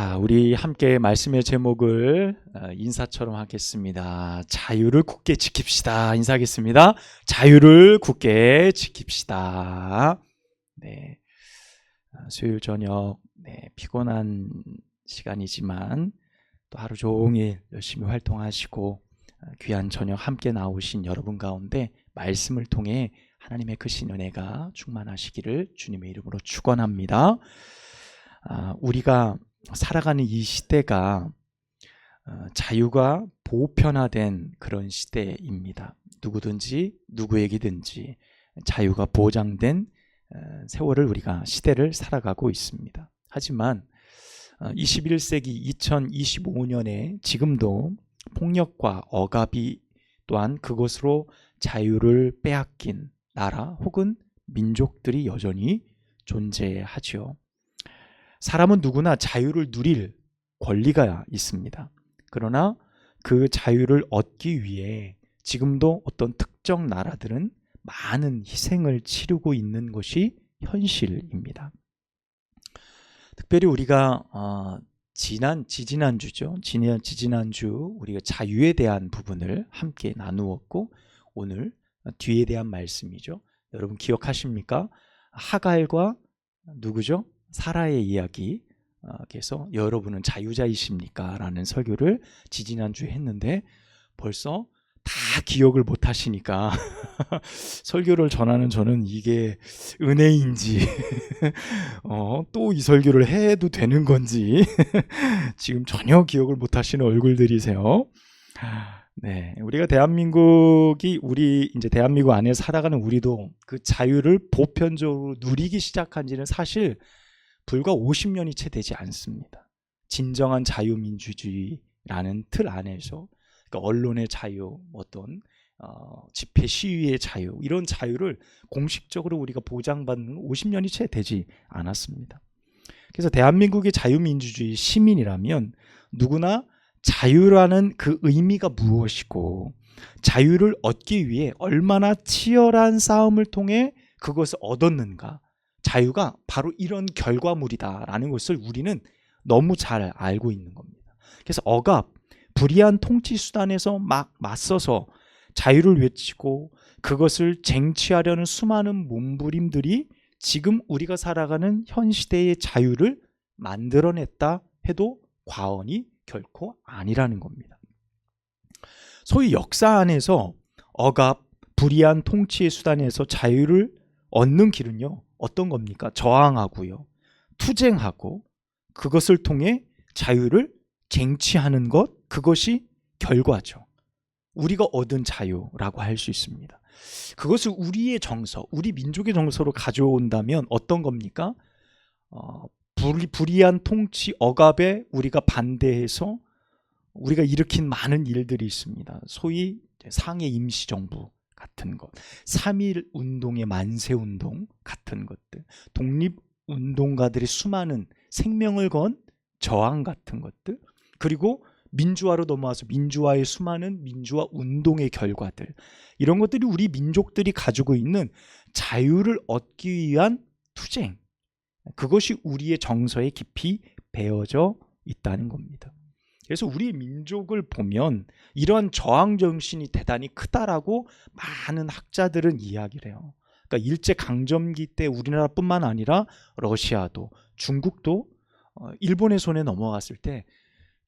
자, 우리 함께 말씀의 제목을 인사처럼 하겠습니다. 자유를 굳게 지킵시다. 인사하겠습니다. 자유를 굳게 지킵시다. 네, 수요일 저녁 피곤한 시간이지만 또 하루 종일 열심히 활동하시고 귀한 저녁 함께 나오신 여러분 가운데 말씀을 통해 하나님의 크신 은혜가 충만하시기를 주님의 이름으로 축원합니다. 우리가 살아가는 이 시대가 자유가 보편화된 그런 시대입니다. 누구든지 누구에게든지 자유가 보장된 세월을 우리가 시대를 살아가고 있습니다. 하지만 21세기 2025년에 지금도 폭력과 억압이 또한 그것으로 자유를 빼앗긴 나라 혹은 민족들이 여전히 존재하죠. 사람은 누구나 자유를 누릴 권리가 있습니다. 그러나 그 자유를 얻기 위해 지금도 어떤 특정 나라들은 많은 희생을 치르고 있는 것이 현실입니다. 특별히 우리가 지지난주 우리가 자유에 대한 부분을 함께 나누었고 오늘 뒤에 대한 말씀이죠. 여러분 기억하십니까? 하갈과 누구죠? 사라의 이야기. 그래서 여러분은 자유자이십니까? 라는 설교를 지지난주에 했는데 벌써 다 기억을 못 하시니까 설교를 전하는 저는 이게 은혜인지 또 이 설교를 해도 되는 건지 지금 전혀 기억을 못 하시는 얼굴들이세요. 네, 우리가 우리 이제 대한민국 안에 살아가는 우리도 그 자유를 보편적으로 누리기 시작한 지는 사실 불과 50년이 채 되지 않습니다. 진정한 자유민주주의라는 틀 안에서 그러니까 언론의 자유, 어떤 집회 시위의 자유 이런 자유를 공식적으로 우리가 보장받는 50년이 채 되지 않았습니다. 그래서 대한민국의 자유민주주의 시민이라면 누구나 자유라는 그 의미가 무엇이고 자유를 얻기 위해 얼마나 치열한 싸움을 통해 그것을 얻었는가, 자유가 바로 이런 결과물이다라는 것을 우리는 너무 잘 알고 있는 겁니다. 그래서 억압, 불의한 통치 수단에서 막 맞서서 자유를 외치고 그것을 쟁취하려는 수많은 몸부림들이 지금 우리가 살아가는 현 시대의 자유를 만들어냈다 해도 과언이 결코 아니라는 겁니다. 소위 역사 안에서 억압, 불의한 통치의 수단에서 자유를 얻는 길은요, 어떤 겁니까? 저항하고요, 투쟁하고 그것을 통해 자유를 쟁취하는 것, 그것이 결과죠. 우리가 얻은 자유라고 할 수 있습니다. 그것을 우리의 정서, 우리 민족의 정서로 가져온다면 어떤 겁니까? 불의한 통치, 억압에 우리가 반대해서 우리가 일으킨 많은 일들이 있습니다. 소위 상해 임시정부 같은 것, 3.1 운동의 만세운동 같은 것들, 독립운동가들의 수많은 생명을 건 저항 같은 것들, 그리고 민주화로 넘어와서 민주화의 수많은 민주화 운동의 결과들, 이런 것들이 우리 민족들이 가지고 있는 자유를 얻기 위한 투쟁, 그것이 우리의 정서에 깊이 배어져 있다는 겁니다. 그래서 우리 민족을 보면 이러한 저항 정신이 대단히 크다라고 많은 학자들은 이야기를 해요. 그러니까 일제강점기 때 우리나라뿐만 아니라 러시아도, 중국도 일본의 손에 넘어갔을 때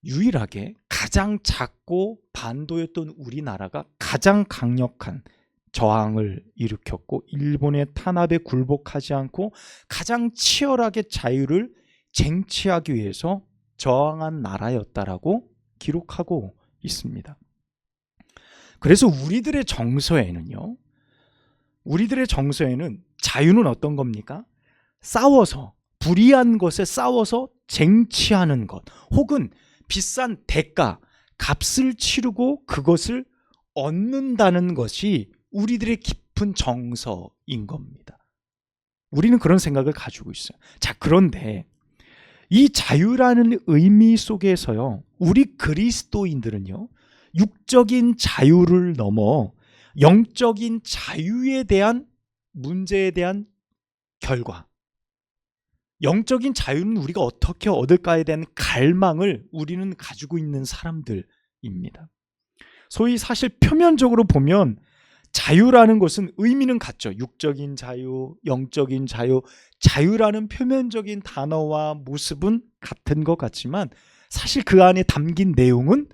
유일하게 가장 작고 반도였던 우리나라가 가장 강력한 저항을 일으켰고 일본의 탄압에 굴복하지 않고 가장 치열하게 자유를 쟁취하기 위해서 저항한 나라였다라고 기록하고 있습니다. 그래서 우리들의 정서에는 자유는 어떤 겁니까? 싸워서, 불의한 것에 싸워서 쟁취하는 것, 혹은 비싼 대가, 값을 치르고 그것을 얻는다는 것이 우리들의 깊은 정서인 겁니다. 우리는 그런 생각을 가지고 있어요. 자, 그런데 이 자유라는 의미 속에서요, 우리 그리스도인들은요, 육적인 자유를 넘어 영적인 자유에 대한 문제에 대한 결과, 영적인 자유는 우리가 어떻게 얻을까에 대한 갈망을 우리는 가지고 있는 사람들입니다. 소위 사실 표면적으로 보면 자유라는 것은 의미는 같죠. 육적인 자유, 영적인 자유, 자유라는 표면적인 단어와 모습은 같은 것 같지만 사실 그 안에 담긴 내용은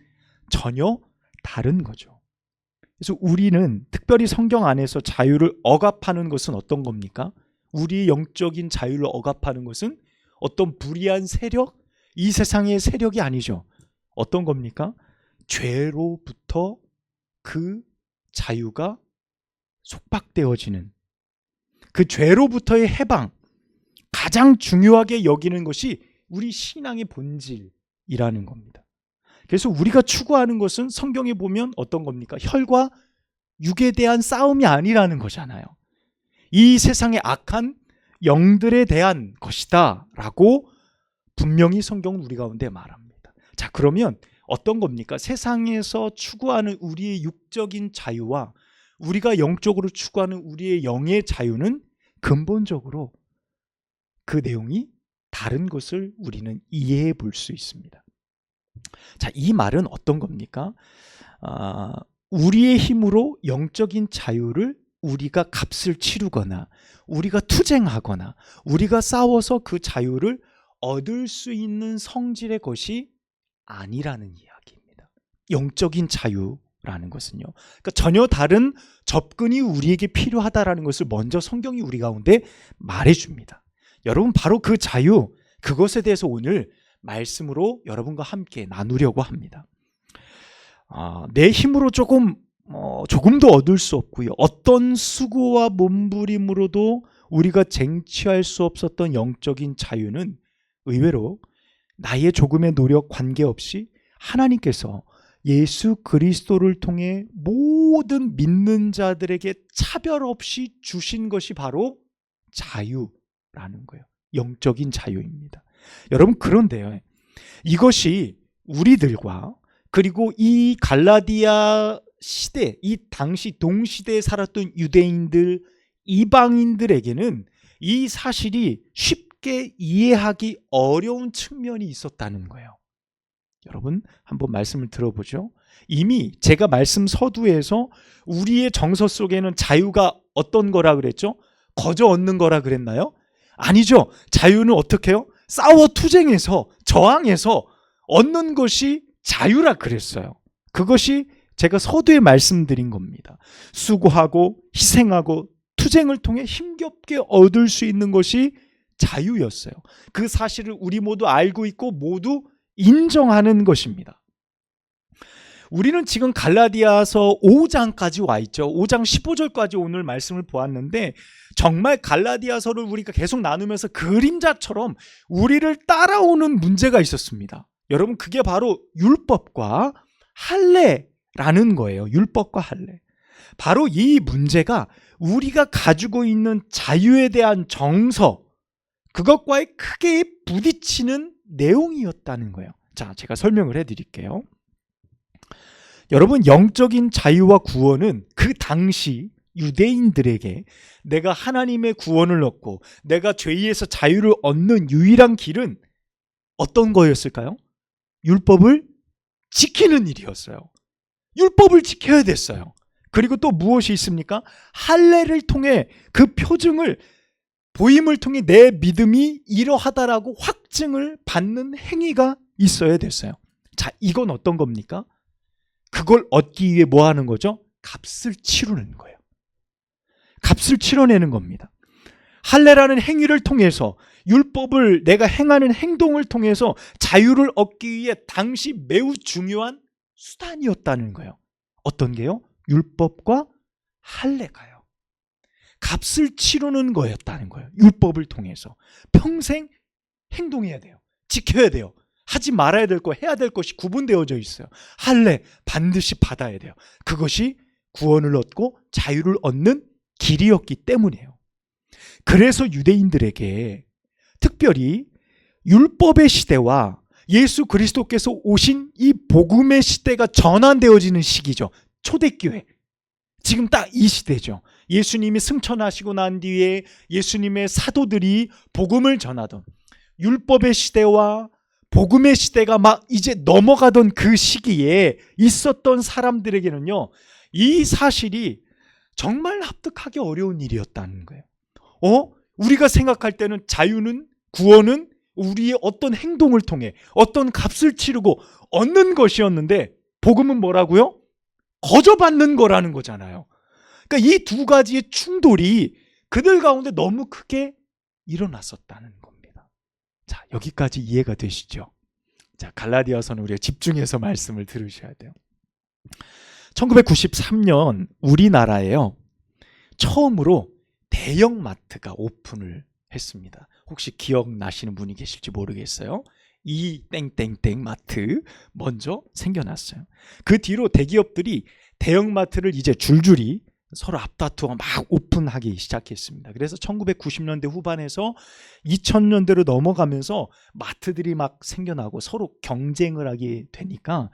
전혀 다른 거죠. 그래서 우리는 특별히 성경 안에서 자유를 억압하는 것은 어떤 겁니까? 우리의 영적인 자유를 억압하는 것은 어떤 불의한 세력, 이 세상의 세력이 아니죠. 어떤 겁니까? 죄로부터 그 자유가 속박되어지는, 그 죄로부터의 해방, 가장 중요하게 여기는 것이 우리 신앙의 본질이라는 겁니다. 그래서 우리가 추구하는 것은 성경에 보면 어떤 겁니까? 혈과 육에 대한 싸움이 아니라는 거잖아요. 이 세상의 악한 영들에 대한 것이다 라고 분명히 성경은 우리 가운데 말합니다. 자, 그러면 어떤 겁니까? 세상에서 추구하는 우리의 육적인 자유와 우리가 영적으로 추구하는 우리의 영의 자유는 근본적으로 그 내용이 다른 것을 우리는 이해해 볼 수 있습니다. 자, 이 말은 어떤 겁니까? 우리의 힘으로 영적인 자유를 우리가 값을 치르거나 우리가 투쟁하거나 우리가 싸워서 그 자유를 얻을 수 있는 성질의 것이 아니라는 이야기입니다. 영적인 자유라는 것은요. 그러니까 전혀 다른 접근이 우리에게 필요하다라는 것을 먼저 성경이 우리 가운데 말해줍니다. 여러분, 바로 그 자유, 그것에 대해서 오늘 말씀으로 여러분과 함께 나누려고 합니다. 내 힘으로 조금도 얻을 수 없고요. 어떤 수고와 몸부림으로도 우리가 쟁취할 수 없었던 영적인 자유는 의외로 나의 조금의 노력 관계없이 하나님께서 예수 그리스도를 통해 모든 믿는 자들에게 차별 없이 주신 것이 바로 자유라는 거예요. 영적인 자유입니다. 여러분, 그런데요, 이것이 우리들과 그리고 이 갈라디아 시대, 이 당시 동시대에 살았던 유대인들, 이방인들에게는 이 사실이 쉽게 이해하기 어려운 측면이 있었다는 거예요. 여러분, 한번 말씀을 들어보죠. 이미 제가 말씀 서두에서 우리의 정서 속에는 자유가 어떤 거라 그랬죠? 거저 얻는 거라 그랬나요? 아니죠. 자유는 어떻게 해요? 싸워 투쟁해서 저항해서 얻는 것이 자유라 그랬어요. 그것이 제가 서두에 말씀드린 겁니다. 수고하고 희생하고 투쟁을 통해 힘겹게 얻을 수 있는 것이 자유였어요. 그 사실을 우리 모두 알고 있고 모두 인정하는 것입니다. 우리는 지금 갈라디아서 5장까지 와 있죠. 5장 15절까지 오늘 말씀을 보았는데 정말 갈라디아서를 우리가 계속 나누면서 그림자처럼 우리를 따라오는 문제가 있었습니다. 여러분, 그게 바로 율법과 할례라는 거예요. 율법과 할례. 바로 이 문제가 우리가 가지고 있는 자유에 대한 정서, 그것과의 크게 부딪히는 내용이었다는 거예요. 자, 제가 설명을 해드릴게요. 여러분, 영적인 자유와 구원은 그 당시 유대인들에게 내가 하나님의 구원을 얻고 내가 죄에서 자유를 얻는 유일한 길은 어떤 거였을까요? 율법을 지키는 일이었어요. 율법을 지켜야 됐어요. 그리고 또 무엇이 있습니까? 할례를 통해 그 표징을, 보임을 통해 내 믿음이 이러하다라고 확증을 받는 행위가 있어야 됐어요. 자, 이건 어떤 겁니까? 그걸 얻기 위해 뭐 하는 거죠? 값을 치르는 거예요. 값을 치러내는 겁니다. 할례라는 행위를 통해서, 율법을 내가 행하는 행동을 통해서 자유를 얻기 위해 당시 매우 중요한 수단이었다는 거예요. 어떤 게요? 율법과 할례가요. 값을 치르는 거였다는 거예요. 율법을 통해서 평생 행동해야 돼요. 지켜야 돼요. 하지 말아야 될 거, 해야 될 것이 구분되어져 있어요. 할례 반드시 받아야 돼요. 그것이 구원을 얻고 자유를 얻는 길이었기 때문이에요. 그래서 유대인들에게 특별히 율법의 시대와 예수 그리스도께서 오신 이 복음의 시대가 전환되어지는 시기죠. 초대교회. 지금 딱 이 시대죠. 예수님이 승천하시고 난 뒤에 예수님의 사도들이 복음을 전하던 율법의 시대와 복음의 시대가 막 이제 넘어가던 그 시기에 있었던 사람들에게는요, 이 사실이 정말 납득하기 어려운 일이었다는 거예요. 우리가 생각할 때는 자유는, 구원은 우리의 어떤 행동을 통해 어떤 값을 치르고 얻는 것이었는데, 복음은 뭐라고요? 거저받는 거라는 거잖아요. 그러니까 이 두 가지의 충돌이 그들 가운데 너무 크게 일어났었다는 겁니다. 자, 여기까지 이해가 되시죠? 자, 갈라디아서는 우리가 집중해서 말씀을 들으셔야 돼요. 1993년 우리나라에요, 처음으로 대형마트가 오픈을 했습니다. 혹시 기억나시는 분이 계실지 모르겠어요. 이 땡땡땡 마트 먼저 생겨났어요. 그 뒤로 대기업들이 대형마트를 이제 줄줄이 서로 앞다투어 막 오픈하기 시작했습니다. 그래서 1990년대 후반에서 2000년대로 넘어가면서 마트들이 막 생겨나고 서로 경쟁을 하게 되니까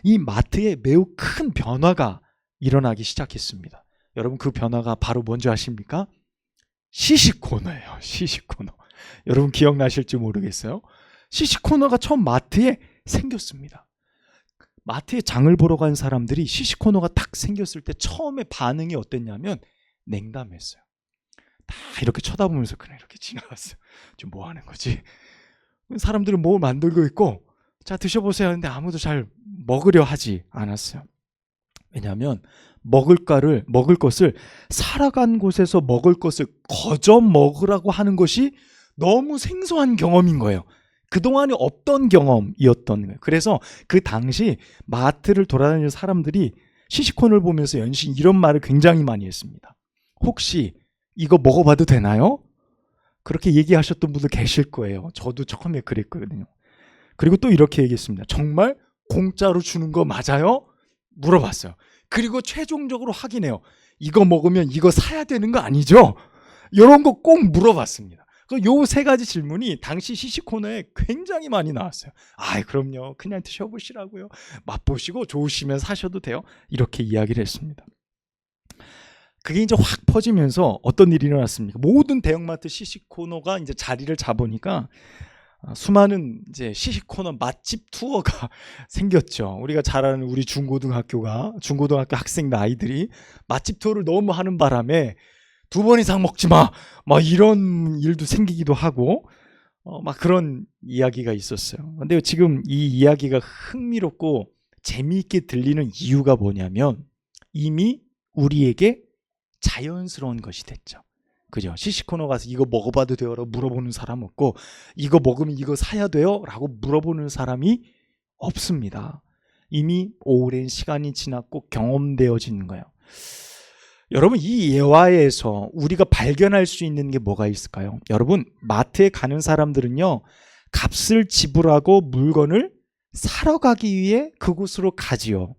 이 마트에 매우 큰 변화가 일어나기 시작했습니다. 여러분, 그 변화가 바로 뭔지 아십니까? 시식코너예요. 시식코너. 여러분 기억나실지 모르겠어요. 시식코너가 처음 마트에 생겼습니다. 마트에 장을 보러 간 사람들이 시식코너가 딱 생겼을 때 처음에 반응이 어땠냐면 냉담했어요. 다 이렇게 쳐다보면서 그냥 이렇게 지나갔어요. 지금 뭐 하는 거지? 사람들은 뭘 만들고 있고, 자 드셔보세요 하는데 아무도 잘 먹으려 하지 않았어요. 왜냐하면 먹을 것을 살아간 곳에서 먹을 것을 거저 먹으라고 하는 것이 너무 생소한 경험인 거예요. 그동안에 없던 경험이었던 거예요. 그래서 그 당시 마트를 돌아다니는 사람들이 시식코너를 보면서 연신 이런 말을 굉장히 많이 했습니다. 혹시 이거 먹어봐도 되나요? 그렇게 얘기하셨던 분들 계실 거예요. 저도 처음에 그랬거든요. 그리고 또 이렇게 얘기했습니다. 정말 공짜로 주는 거 맞아요? 물어봤어요. 그리고 최종적으로 확인해요. 이거 먹으면 이거 사야 되는 거 아니죠? 이런 거 꼭 물어봤습니다. 요 세 가지 질문이 당시 시식코너에 굉장히 많이 나왔어요. 그럼요. 그냥 드셔보시라고요. 맛보시고 좋으시면 사셔도 돼요. 이렇게 이야기를 했습니다. 그게 이제 확 퍼지면서 어떤 일이 일어났습니까? 모든 대형마트 시식코너가 이제 자리를 잡으니까 수많은 이제 시식코너 맛집 투어가 생겼죠. 우리가 잘 아는 우리 중고등학교 학생 아이들이 맛집 투어를 너무 하는 바람에 2번 이상 먹지 마! 막 이런 일도 생기기도 하고, 막 그런 이야기가 있었어요. 근데 지금 이 이야기가 흥미롭고 재미있게 들리는 이유가 뭐냐면 이미 우리에게 자연스러운 것이 됐죠. 그죠? 시식코너 가서 이거 먹어봐도 돼요? 라고 물어보는 사람 없고, 이거 먹으면 이거 사야 돼요? 라고 물어보는 사람이 없습니다. 이미 오랜 시간이 지났고 경험되어지는 거예요. 여러분, 이 예화에서 우리가 발견할 수 있는 게 뭐가 있을까요? 여러분, 마트에 가는 사람들은요, 값을 지불하고 물건을 사러 가기 위해 그곳으로 가지요.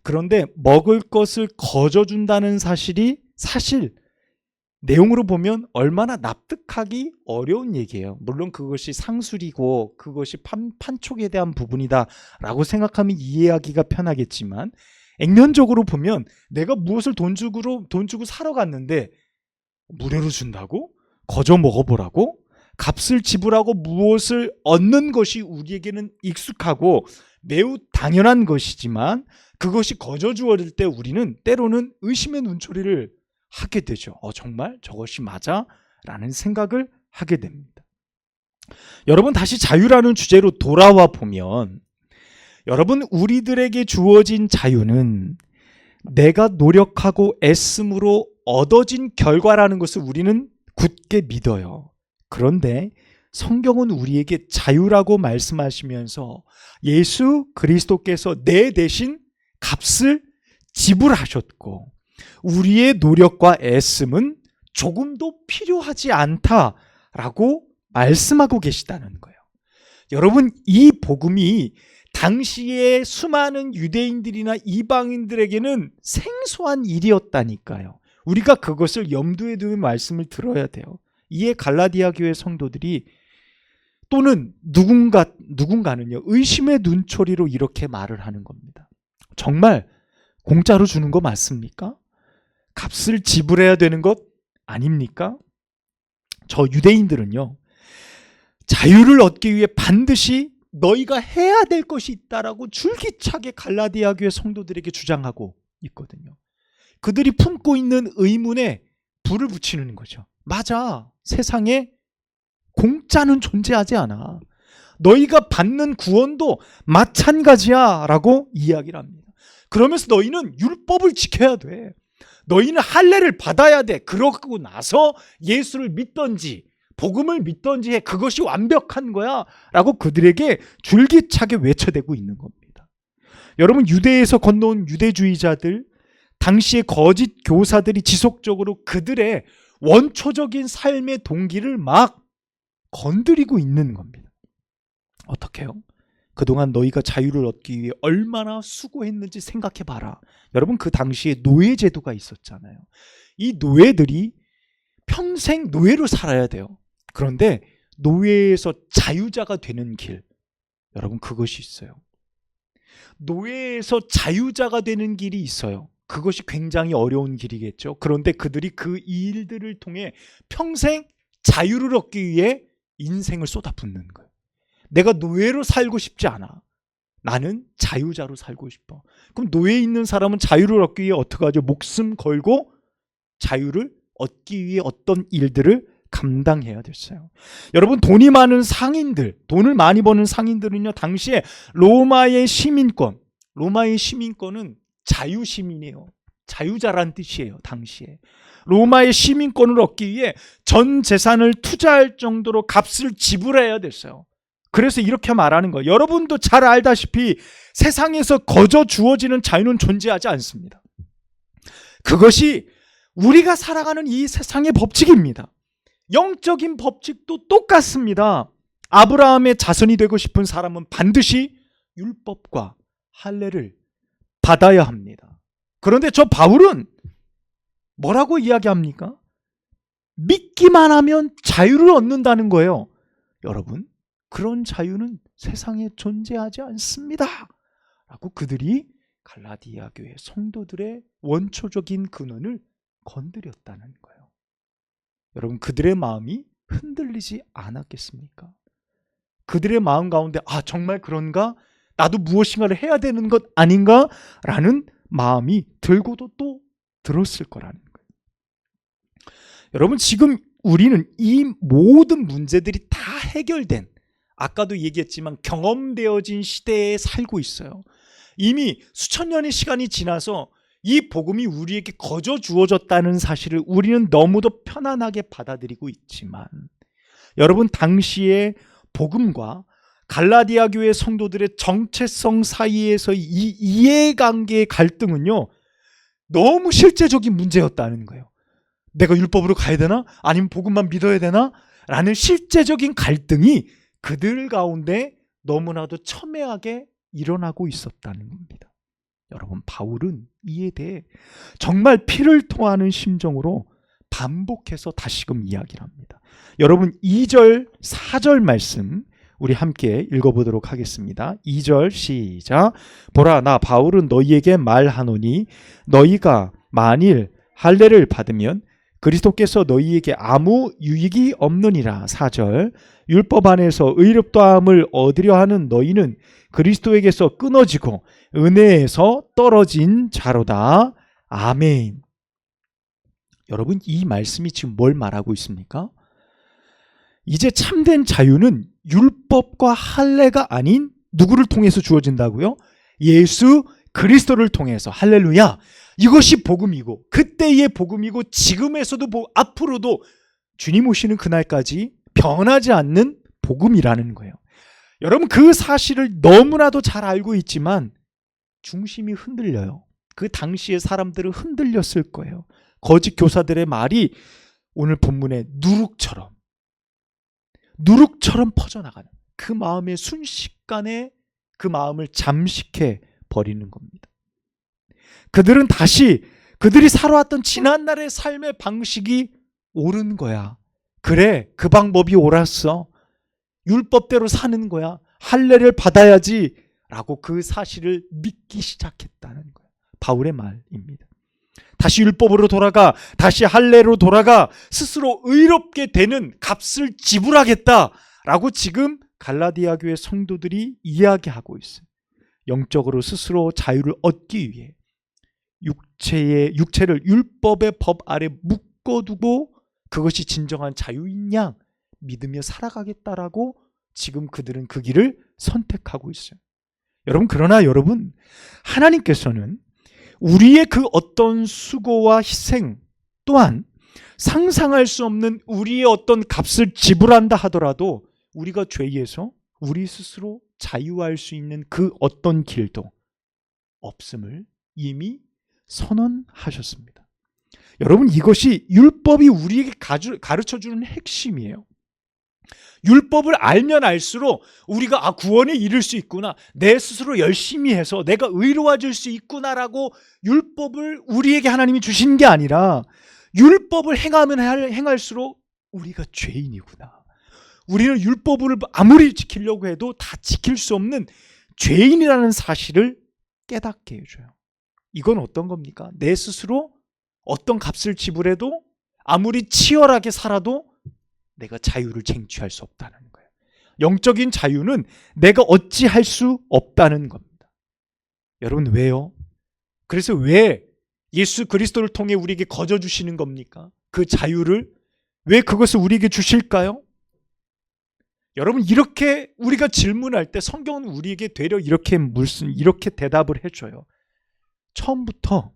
그런데 먹을 것을 거저 준다는 사실 내용으로 보면 얼마나 납득하기 어려운 얘기예요. 물론 그것이 상술이고 그것이 판촉에 대한 부분이다 라고 생각하면 이해하기가 편하겠지만, 액면적으로 보면 내가 무엇을 돈 주고 사러 갔는데 무료로 준다고? 거저 먹어보라고? 값을 지불하고 무엇을 얻는 것이 우리에게는 익숙하고 매우 당연한 것이지만, 그것이 거저 주어질 때 우리는 때로는 의심의 눈초리를 하게 되죠. 정말 저것이 맞아? 라는 생각을 하게 됩니다. 여러분, 다시 자유라는 주제로 돌아와 보면, 여러분, 우리들에게 주어진 자유는 내가 노력하고 애씀으로 얻어진 결과라는 것을 우리는 굳게 믿어요. 그런데 성경은 우리에게 자유라고 말씀하시면서 예수 그리스도께서 내 대신 값을 지불하셨고, 우리의 노력과 애씀은 조금도 필요하지 않다라고 말씀하고 계시다는 거예요. 여러분, 이 복음이 당시에 수많은 유대인들이나 이방인들에게는 생소한 일이었다니까요. 우리가 그것을 염두에 두는 말씀을 들어야 돼요. 이에 갈라디아 교회 성도들이, 또는 누군가는요, 의심의 눈초리로 이렇게 말을 하는 겁니다. 정말 공짜로 주는 거 맞습니까? 값을 지불해야 되는 것 아닙니까? 저 유대인들은요, 자유를 얻기 위해 반드시 너희가 해야 될 것이 있다라고 줄기차게 갈라디아 교회 성도들에게 주장하고 있거든요. 그들이 품고 있는 의문에 불을 붙이는 거죠. 맞아, 세상에 공짜는 존재하지 않아. 너희가 받는 구원도 마찬가지야 라고 이야기를 합니다. 그러면서 너희는 율법을 지켜야 돼. 너희는 할례를 받아야 돼. 그러고 나서 예수를 믿던지 복음을 믿던지 해. 그것이 완벽한 거야 라고 그들에게 줄기차게 외쳐대고 있는 겁니다. 여러분, 유대에서 건너온 유대주의자들, 당시의 거짓 교사들이 지속적으로 그들의 원초적인 삶의 동기를 막 건드리고 있는 겁니다. 어떻게요? 그동안 너희가 자유를 얻기 위해 얼마나 수고했는지 생각해봐라. 여러분, 그 당시에 노예제도가 있었잖아요. 이 노예들이 평생 노예로 살아야 돼요. 그런데 노예에서 자유자가 되는 길, 여러분, 그것이 있어요. 노예에서 자유자가 되는 길이 있어요. 그것이 굉장히 어려운 길이겠죠. 그런데 그들이 그 일들을 통해 평생 자유를 얻기 위해 인생을 쏟아붓는 거예요. 내가 노예로 살고 싶지 않아. 나는 자유자로 살고 싶어. 그럼 노예에 있는 사람은 자유를 얻기 위해 어떻게 하죠? 목숨 걸고 자유를 얻기 위해 어떤 일들을 감당해야 됐어요. 여러분, 돈이 많은 상인들, 돈을 많이 버는 상인들은요, 당시에 로마의 시민권은 자유시민이에요. 자유자란 뜻이에요. 당시에 로마의 시민권을 얻기 위해 전 재산을 투자할 정도로 값을 지불해야 됐어요. 그래서 이렇게 말하는 거예요. 여러분도 잘 알다시피 세상에서 거저 주어지는 자유는 존재하지 않습니다. 그것이 우리가 살아가는 이 세상의 법칙입니다. 영적인 법칙도 똑같습니다. 아브라함의 자손이 되고 싶은 사람은 반드시 율법과 할례를 받아야 합니다. 그런데 저 바울은 뭐라고 이야기합니까? 믿기만 하면 자유를 얻는다는 거예요. 여러분, 그런 자유는 세상에 존재하지 않습니다 라고 그들이 갈라디아 교회 성도들의 원초적인 근원을 건드렸다는 거예요. 여러분, 그들의 마음이 흔들리지 않았겠습니까? 그들의 마음 가운데 정말 그런가? 나도 무엇인가를 해야 되는 것 아닌가? 라는 마음이 들고도 또 들었을 거라는 거예요. 여러분, 지금 우리는 이 모든 문제들이 다 해결된, 아까도 얘기했지만 경험되어진 시대에 살고 있어요. 이미 수천 년의 시간이 지나서 이 복음이 우리에게 거저 주어졌다는 사실을 우리는 너무도 편안하게 받아들이고 있지만, 여러분, 당시의 복음과 갈라디아 교회 성도들의 정체성 사이에서 이 이해관계의 갈등은요, 너무 실제적인 문제였다는 거예요. 내가 율법으로 가야 되나? 아니면 복음만 믿어야 되나? 라는 실제적인 갈등이 그들 가운데 너무나도 첨예하게 일어나고 있었다는 겁니다. 여러분, 바울은 이에 대해 정말 피를 토하는 심정으로 반복해서 다시금 이야기를 합니다. 여러분, 2절, 4절 말씀 우리 함께 읽어보도록 하겠습니다. 2절 시작. 보라, 나 바울은 너희에게 말하노니 너희가 만일 할례를 받으면 그리스도께서 너희에게 아무 유익이 없느니라. 4절. 율법 안에서 의롭다함을 얻으려 하는 너희는 그리스도에게서 끊어지고 은혜에서 떨어진 자로다. 아멘. 여러분, 이 말씀이 지금 뭘 말하고 있습니까? 이제 참된 자유는 율법과 할례가 아닌 누구를 통해서 주어진다고요? 예수 그리스도를 통해서. 할렐루야. 이것이 복음이고, 그때의 복음이고, 지금에서도 앞으로도 주님 오시는 그날까지 변하지 않는 복음이라는 거예요. 여러분, 그 사실을 너무나도 잘 알고 있지만 중심이 흔들려요. 그 당시의 사람들은 흔들렸을 거예요. 거짓 교사들의 말이 오늘 본문의 누룩처럼 퍼져나가는, 그 마음의 순식간에 그 마음을 잠식해 버리는 겁니다. 그들은 다시 그들이 살아왔던 지난날의 삶의 방식이 옳은 거야. 그래, 그 방법이 옳았어. 율법대로 사는 거야. 할례를 받아야지 라고 그 사실을 믿기 시작했다는 거예요. 바울의 말입니다. 다시 율법으로 돌아가, 다시 할례로 돌아가, 스스로 의롭게 되는 값을 지불하겠다라고 지금 갈라디아 교회 성도들이 이야기하고 있어요. 영적으로 스스로 자유를 얻기 위해 육체를 율법의 법 아래 묶어두고 그것이 진정한 자유인 양 믿으며 살아가겠다라고 지금 그들은 그 길을 선택하고 있어요. 여러분, 그러나 여러분, 하나님께서는 우리의 그 어떤 수고와 희생 또한 상상할 수 없는 우리의 어떤 값을 지불한다 하더라도 우리가 죄에서 우리 스스로 자유할 수 있는 그 어떤 길도 없음을 이미 선언하셨습니다. 여러분, 이것이 율법이 우리에게 가르쳐주는 핵심이에요. 율법을 알면 알수록 우리가 구원에 이를 수 있구나, 내 스스로 열심히 해서 내가 의로워질 수 있구나라고 율법을 우리에게 하나님이 주신 게 아니라 율법을 행하면 행할수록 우리가 죄인이구나, 우리는 율법을 아무리 지키려고 해도 다 지킬 수 없는 죄인이라는 사실을 깨닫게 해줘요. 이건 어떤 겁니까? 내 스스로 어떤 값을 지불해도 아무리 치열하게 살아도 내가 자유를 쟁취할 수 없다는 거예요. 영적인 자유는 내가 어찌할 수 없다는 겁니다. 여러분, 왜요? 그래서 왜 예수 그리스도를 통해 우리에게 거저 주시는 겁니까? 그 자유를 왜 그것을 우리에게 주실까요? 여러분, 이렇게 우리가 질문할 때 성경은 우리에게 되려 이렇게 대답을 해줘요. 처음부터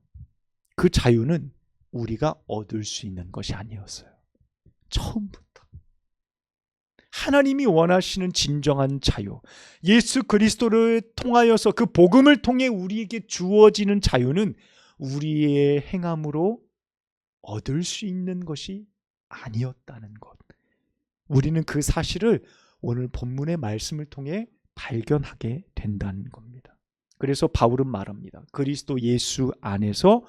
그 자유는 우리가 얻을 수 있는 것이 아니었어요. 처음부터 하나님이 원하시는 진정한 자유, 예수 그리스도를 통하여서 그 복음을 통해 우리에게 주어지는 자유는 우리의 행함으로 얻을 수 있는 것이 아니었다는 것, 우리는 그 사실을 오늘 본문의 말씀을 통해 발견하게 된다는 겁니다. 그래서 바울은 말합니다. 그리스도 예수 안에서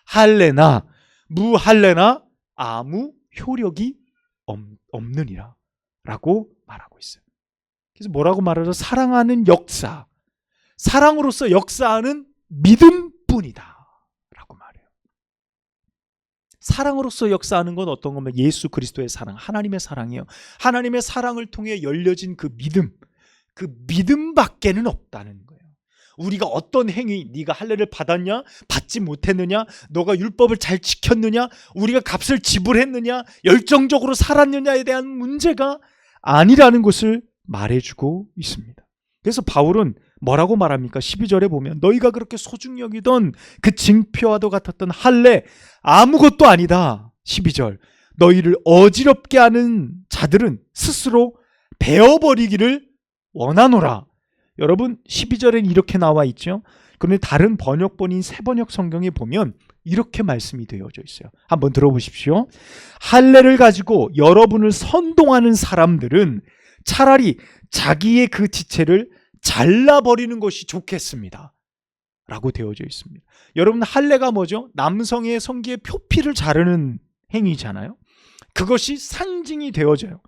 할례나 무할례나 아무 효력이 없느니라 라고 말하고 있어요. 그래서 뭐라고 말하죠? 사랑하는 역사, 사랑으로서 역사하는 믿음뿐이다 라고 말해요. 사랑으로서 역사하는 건 어떤 거면 예수 그리스도의 사랑, 하나님의 사랑이에요. 하나님의 사랑을 통해 열려진 그 믿음밖에는 없다는 거예요. 우리가 어떤 행위, 네가 할례를 받았냐, 받지 못했느냐, 너가 율법을 잘 지켰느냐, 우리가 값을 지불했느냐, 열정적으로 살았느냐에 대한 문제가 아니라는 것을 말해주고 있습니다. 그래서 바울은 뭐라고 말합니까? 12절에 보면 너희가 그렇게 소중히 여기던 그 징표와도 같았던 할례 아무것도 아니다. 12절, 너희를 어지럽게 하는 자들은 스스로 베어버리기를 원하노라. 여러분, 12절엔 이렇게 나와 있죠. 그런데 다른 번역본인 새번역 성경에 보면 이렇게 말씀이 되어져 있어요. 한번 들어보십시오. 할례를 가지고 여러분을 선동하는 사람들은 차라리 자기의 그 지체를 잘라버리는 것이 좋겠습니다 라고 되어져 있습니다. 여러분, 할례가 뭐죠? 남성의 성기의 표피를 자르는 행위잖아요. 그것이 상징이 되어져요.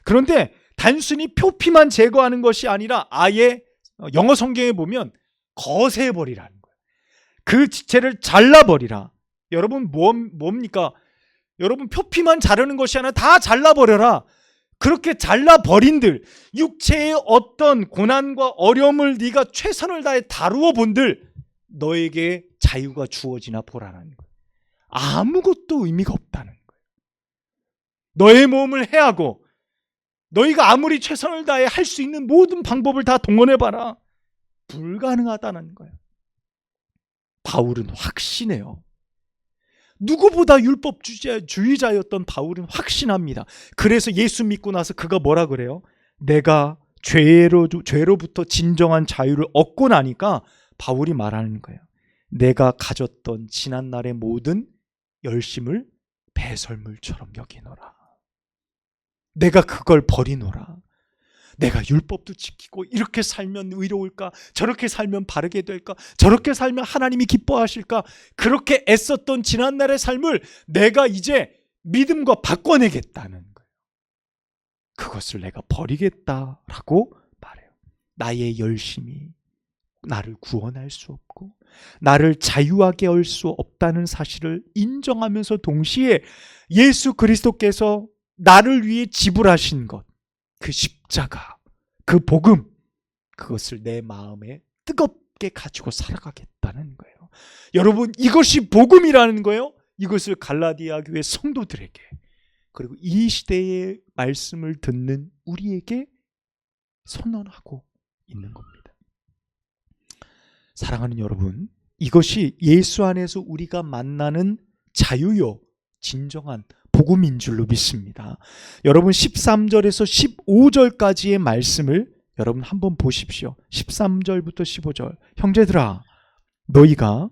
그런데 단순히 표피만 제거하는 것이 아니라 아예 영어 성경에 보면 거세버리라는 거예요. 그 지체를 잘라버리라. 여러분, 뭡니까? 여러분, 표피만 자르는 것이 아니라 다 잘라버려라. 그렇게 잘라버린들, 육체의 어떤 고난과 어려움을 네가 최선을 다해 다루어 본들, 너에게 자유가 주어지나 보라는 거예요. 아무것도 의미가 없다는 거예요. 너의 몸을 해하고 너희가 아무리 최선을 다해 할 수 있는 모든 방법을 다 동원해봐라. 불가능하다는 거예요. 바울은 확신해요. 누구보다 율법주의자였던 바울은 확신합니다. 그래서 예수 믿고 나서 그가 뭐라 그래요? 내가 죄로부터 진정한 자유를 얻고 나니까 바울이 말하는 거예요. 내가 가졌던 지난날의 모든 열심을 배설물처럼 여기노라. 내가 그걸 버리노라. 내가 율법도 지키고 이렇게 살면 의로울까? 저렇게 살면 바르게 될까? 저렇게 살면 하나님이 기뻐하실까? 그렇게 애썼던 지난날의 삶을 내가 이제 믿음과 바꿔내겠다는 거예요. 그것을 내가 버리겠다라고 말해요. 나의 열심이 나를 구원할 수 없고 나를 자유하게 할 수 없다는 사실을 인정하면서 동시에 예수 그리스도께서 나를 위해 지불하신 것, 그 십자가, 그 복음, 그것을 내 마음에 뜨겁게 가지고 살아가겠다는 거예요. 여러분, 이것이 복음이라는 거예요. 이것을 갈라디아 교회 성도들에게, 그리고 이 시대의 말씀을 듣는 우리에게 선언하고 있는 겁니다. 사랑하는 여러분, 이것이 예수 안에서 우리가 만나는 자유요, 진정한 복음인 줄로 믿습니다. 여러분, 13절에서 15절까지의 말씀을 여러분 한번 보십시오. 13절부터 15절. 형제들아, 너희가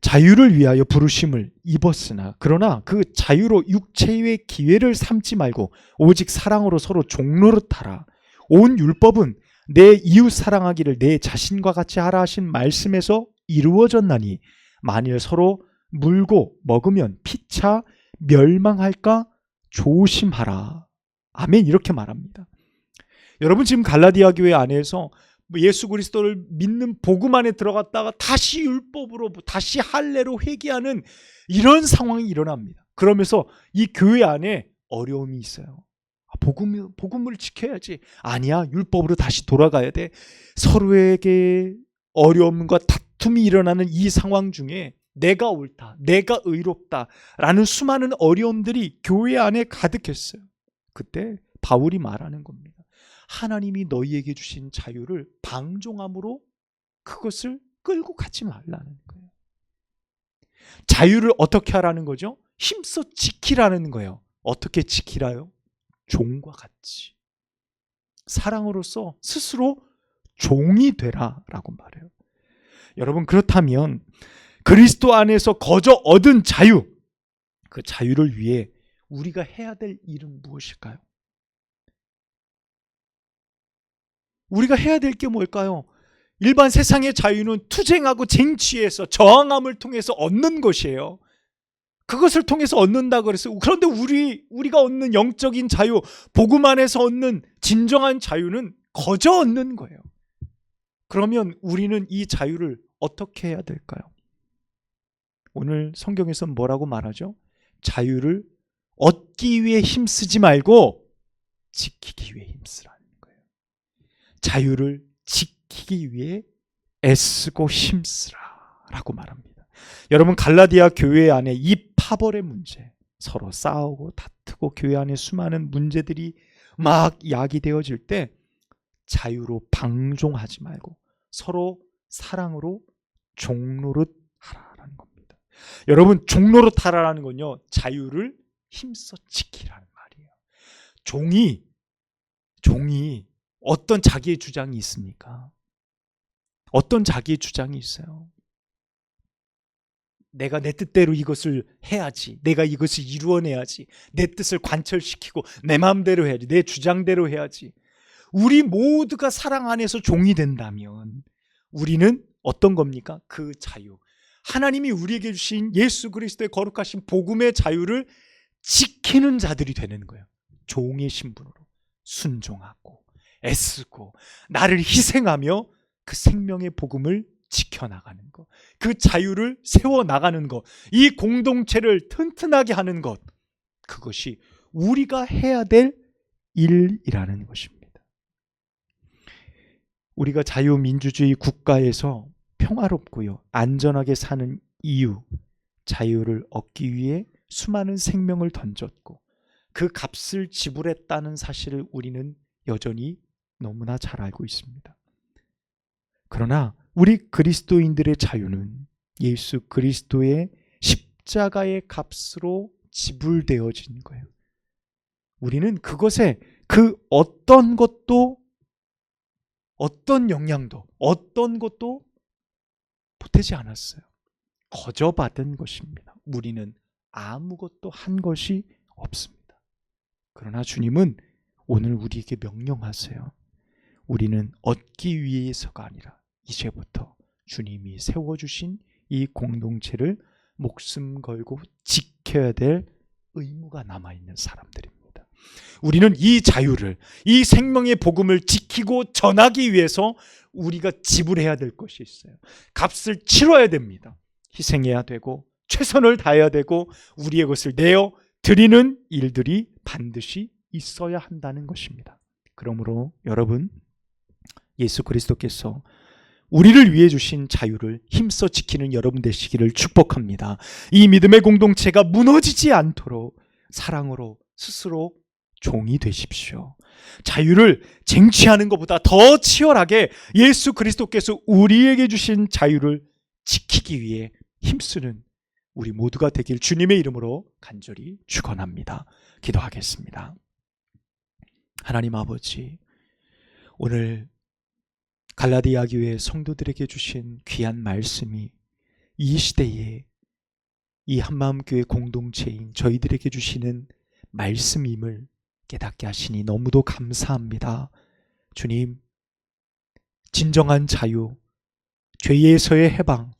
자유를 위하여 부르심을 입었으나 그러나 그 자유로 육체의 기회를 삼지 말고 오직 사랑으로 서로 종노릇하라. 온 율법은 내 이웃 사랑하기를 내 자신과 같이 하라 하신 말씀에서 이루어졌나니 만일 서로 물고 먹으면 피차 멸망할까 조심하라. 아멘. 이렇게 말합니다. 여러분, 지금 갈라디아 교회 안에서 예수 그리스도를 믿는 복음 안에 들어갔다가 다시 율법으로, 다시 할례로 회개하는 이런 상황이 일어납니다. 그러면서 이 교회 안에 어려움이 있어요. 복음을 지켜야지. 아니야, 율법으로 다시 돌아가야 돼. 서로에게 어려움과 다툼이 일어나는 이 상황 중에 내가 옳다, 내가 의롭다라는 수많은 어려움들이 교회 안에 가득했어요. 그때 바울이 말하는 겁니다. 하나님이 너희에게 주신 자유를 방종함으로 그것을 끌고 가지 말라는 거예요. 자유를 어떻게 하라는 거죠? 힘써 지키라는 거예요. 어떻게 지키라요? 종과 같이. 사랑으로서 스스로 종이 되라라고 말해요. 여러분, 그렇다면 그리스도 안에서 거저 얻은 자유, 그 자유를 위해 우리가 해야 될 일은 무엇일까요? 우리가 해야 될 게 뭘까요? 일반 세상의 자유는 투쟁하고 쟁취해서 저항함을 통해서 얻는 것이에요. 그것을 통해서 얻는다 그랬어요. 그런데 우리가 얻는 영적인 자유, 복음 안에서 얻는 진정한 자유는 거저 얻는 거예요. 그러면 우리는 이 자유를 어떻게 해야 될까요? 오늘 성경에서 뭐라고 말하죠? 자유를 얻기 위해 힘쓰지 말고 지키기 위해 힘쓰라는 거예요. 자유를 지키기 위해 애쓰고 힘쓰라라고 말합니다. 여러분, 갈라디아 교회 안에 이 파벌의 문제, 서로 싸우고 다투고 교회 안에 수많은 문제들이 막 야기되어질 때 자유로 방종하지 말고 서로 사랑으로 종노릇하라라는 겁니다. 여러분, 종노릇하라라는 건요, 자유를 힘써 지키라는 말이에요. 종이 어떤 자기의 주장이 있습니까? 어떤 자기의 주장이 있어요. 내가 내 뜻대로 이것을 해야지, 내가 이것을 이루어내야지, 내 뜻을 관철시키고 내 마음대로 해야지, 내 주장대로 해야지. 우리 모두가 사랑 안에서 종이 된다면 우리는 어떤 겁니까? 그 자유, 하나님이 우리에게 주신 예수 그리스도의 거룩하신 복음의 자유를 지키는 자들이 되는 거예요. 종의 신분으로 순종하고 애쓰고 나를 희생하며 그 생명의 복음을 지켜나가는 것, 그 자유를 세워나가는 것, 이 공동체를 튼튼하게 하는 것, 그것이 우리가 해야 될 일이라는 것입니다. 우리가 자유민주주의 국가에서 평화롭고요, 안전하게 사는 이유, 자유를 얻기 위해 수많은 생명을 던졌고 그 값을 지불했다는 사실을 우리는 여전히 너무나 잘 알고 있습니다. 그러나 우리 그리스도인들의 자유는 예수 그리스도의 십자가의 값으로 지불되어진 거예요. 우리는 그것에 그 어떤 것도, 어떤 영향도, 어떤 것도 보태지 않았어요. 거저 받은 것입니다. 우리는 아무것도 한 것이 없습니다. 그러나 주님은 오늘 우리에게 명령하세요. 우리는 얻기 위해서가 아니라 이제부터 주님이 세워주신 이 공동체를 목숨 걸고 지켜야 될 의무가 남아있는 사람들입니다. 우리는 이 자유를, 이 생명의 복음을 지키고 전하기 위해서 우리가 지불해야 될 것이 있어요. 값을 치러야 됩니다. 희생해야 되고 최선을 다해야 되고 우리의 것을 내어 드리는 일들이 반드시 있어야 한다는 것입니다. 그러므로 여러분, 예수 그리스도께서 우리를 위해 주신 자유를 힘써 지키는 여러분 되시기를 축복합니다. 이 믿음의 공동체가 무너지지 않도록 사랑으로 스스로 종이 되십시오. 자유를 쟁취하는 것보다 더 치열하게 예수 그리스도께서 우리에게 주신 자유를 지키기 위해 힘쓰는 우리 모두가 되길 주님의 이름으로 간절히 축원합니다. 기도하겠습니다. 하나님 아버지, 오늘 갈라디아 교회 성도들에게 주신 귀한 말씀이 이 시대에 이 한마음교회 공동체인 저희들에게 주시는 말씀임을 깨닫게 하시니 너무도 감사합니다. 주님, 진정한 자유, 죄에서의 해방,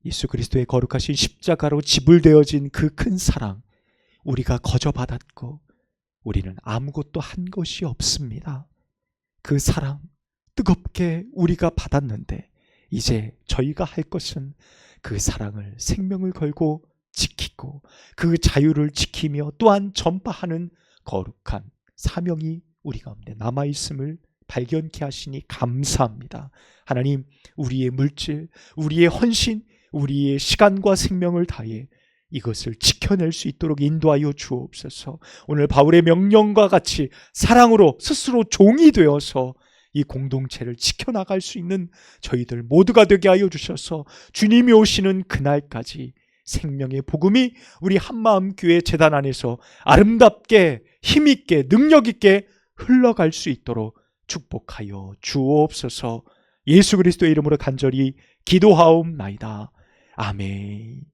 예수 그리스도의 거룩하신 십자가로 지불되어진 그 큰 사랑, 우리가 거저 받았고 우리는 아무것도 한 것이 없습니다. 그 사랑 뜨겁게 우리가 받았는데 이제 저희가 할 것은 그 사랑을 생명을 걸고 지키고 그 자유를 지키며 또한 전파하는 거룩한 사명이 우리 가운데 남아있음을 발견케 하시니 감사합니다. 하나님, 우리의 물질, 우리의 헌신, 우리의 시간과 생명을 다해 이것을 지켜낼 수 있도록 인도하여 주옵소서. 오늘 바울의 명령과 같이 사랑으로 스스로 종이 되어서 이 공동체를 지켜나갈 수 있는 저희들 모두가 되게 하여 주셔서 주님이 오시는 그날까지 생명의 복음이 우리 한마음교회 재단 안에서 아름답게 힘있게 능력있게 흘러갈 수 있도록 축복하여 주옵소서. 예수 그리스도의 이름으로 간절히 기도하옵나이다. 아멘.